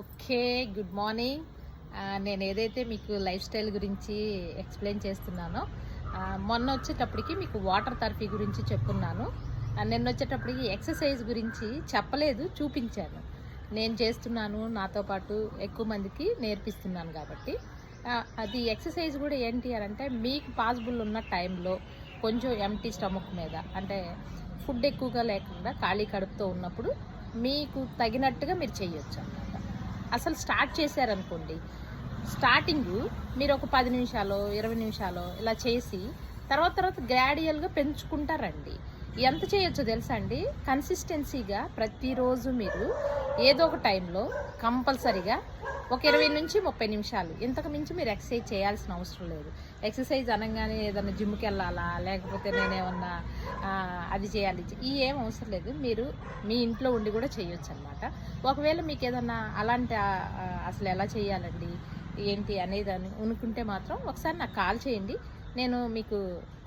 Okay. Good morning. నేను ఏదైతే మీకు లైఫ్ స్టైల్ గురించి ఎక్స్‌ప్లెయిన్ చేస్తున్నానో, మొన్న వచ్చేటప్పటికి మీకు వాటర్ థెరపీ గురించి చెప్పున్నాను. నిన్నొచ్చేటప్పటికి ఎక్సర్సైజ్ గురించి చెప్పలేదు, చూపించాను. నేను చేస్తున్నాను, నాతో పాటు ఎక్కువ మందికి నేర్పిస్తున్నాను కాబట్టి. అది ఎక్సర్సైజ్ కూడా ఏంటి అనంటే, మీకు పాసిబుల్ ఉన్న టైంలో కొంచెం ఎంప్టీ స్టమక్ మీద, అంటే ఫుడ్ ఎక్కువగా లేకుండా ఖాళీ కడుపుతో ఉన్నప్పుడు మీకు తగినట్టుగా మీరు చేయొచ్చు అన్నమాట. అసలు స్టార్ట్ చేశారనుకోండి, స్టార్టింగు మీరు ఒక 10 నిమిషాలు 20 నిమిషాలు ఇలా చేసి తర్వాత గ్రాడ్యువల్గా పెంచుకుంటారండి. ఎంత చేయొచ్చో తెలుసా అండి? కన్సిస్టెన్సీగా ప్రతిరోజు మీరు ఏదో ఒక టైంలో కంపల్సరీగా ఒక 20 నుంచి 30 నిమిషాలు, ఇంతకు మించి మీరు ఎక్సర్సైజ్ చేయాల్సిన అవసరం లేదు. ఎక్సర్సైజ్ అనగానే ఏదైనా జిమ్కి వెళ్ళాలా, లేకపోతే నేనేమన్నా అది చేయాలి, ఈ ఏం అవసరం లేదు. మీరు మీ ఇంట్లో ఉండి కూడా చేయొచ్చు అనమాట. ఒకవేళ మీకు ఏదన్నా అలాంటి అసలు ఎలా చేయాలండి ఏంటి అనేది అనుకుంటే మాత్రం ఒకసారి నాకు కాల్ చేయండి. నేను మీకు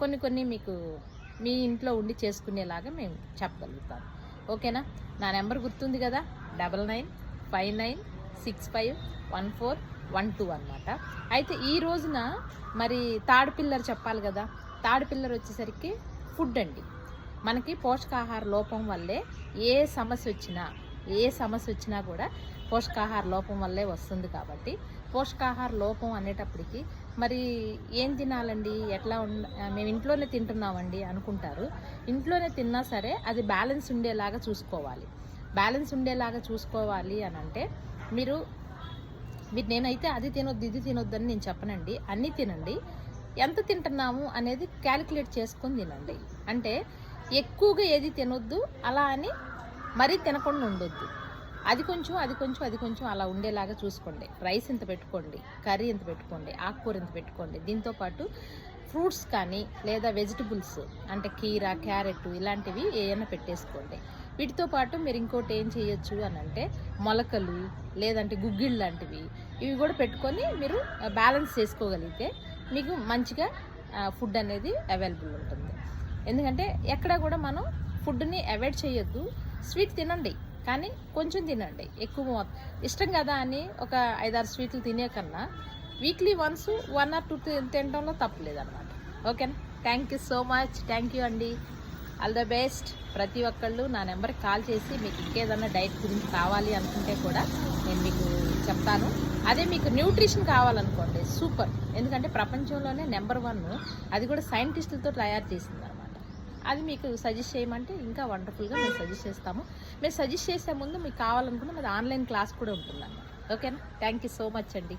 కొన్ని మీకు మీ ఇంట్లో ఉండి చేసుకునేలాగా మేము చెప్పగలుగుతాం. ఓకేనా? నా నెంబర్ గుర్తుంది కదా, 9959651412 అనమాట. అయితే ఈ రోజున మరి థర్డ్ పిల్లర్ చెప్పాలి కదా. థర్డ్ పిల్లర్ వచ్చేసరికి ఫుడ్ అండి. మనకి పోషకాహార లోపం వల్లే ఏ సమస్య వచ్చినా కూడా పోషకాహార లోపం వల్లే వస్తుంది. కాబట్టి పోషకాహార లోపం అనేటప్పటికి మరి ఏం తినాలండి, ఎట్లా మేము ఇంట్లోనే తింటున్నామండి అనుకుంటారు. ఇంట్లోనే తిన్నా సరే అది బ్యాలెన్స్ ఉండేలాగా చూసుకోవాలి. బ్యాలెన్స్ ఉండేలాగా చూసుకోవాలి అని అంటే మీరు నేనైతే అది తినొద్దు ఇది తినొద్దు అని నేను చెప్పనండి. అన్నీ తినండి. ఎంత తింటున్నాము అనేది క్యాలిక్యులేట్ చేసుకొని తినండి. అంటే ఎక్కువగా ఏది తినొద్దు, అలా అని మరీ తినకుండా ఉండొద్దు. అది కొంచెం అలా ఉండేలాగా చూసుకోండి. రైస్ ఇంత పెట్టుకోండి, కర్రీ ఇంత పెట్టుకోండి, ఆకుకూర ఇంత పెట్టుకోండి. దీంతోపాటు ఫ్రూట్స్ కానీ లేదా వెజిటబుల్స్ అంటే కీర, క్యారెట్ ఇలాంటివి ఏమైనా పెట్టేసుకోండి. వీటితో పాటు మీరు ఇంకోటి ఏం చేయొచ్చు అని అంటే మొలకలు లేదంటే గుగ్గిళ్ళు లాంటివి ఇవి కూడా పెట్టుకొని మీరు బ్యాలెన్స్ చేసుకోగలిగితే మీకు మంచిగా ఫుడ్ అనేది అవైలబుల్ ఉంటుంది. ఎందుకంటే ఎక్కడ కూడా మనం ఫుడ్ని అవాయిడ్ చేయొద్దు. స్వీట్ తినండి, కానీ కొంచెం తినండి. ఎక్కువ ఇష్టం కదా అని ఒక 5-6 స్వీట్లు తినే కన్నా వీక్లీ వన్స్ 1 or 2 తినడంలో తప్పలేదన్నమాట. ఓకేనా? Thank you so much. Thank you అండి. All the best. ప్రతి ఒక్కళ్ళు నా నెంబర్కి కాల్ చేసి మీకు ఇంకేదన్నా డైట్ గురించి కావాలి అనుకుంటే కూడా నేను మీకు చెప్తాను. అదే మీకు న్యూట్రిషన్ కావాలనుకోండి, సూపర్. ఎందుకంటే ప్రపంచంలోనే నెంబర్ 1 అది కూడా సైంటిస్టులతో తయారు చేసింది అనమాట. అది మీకు సజెస్ట్ చేయమంటే ఇంకా వండర్ఫుల్గా మేము సజెస్ట్ చేస్తాము. మేము సజెస్ట్ చేసే ముందు మీకు కావాలనుకుంటే మాది ఆన్లైన్ క్లాస్ కూడా ఉంటుందన్నమాట. ఓకేనా? థ్యాంక్ యూ సో మచ్ అండి.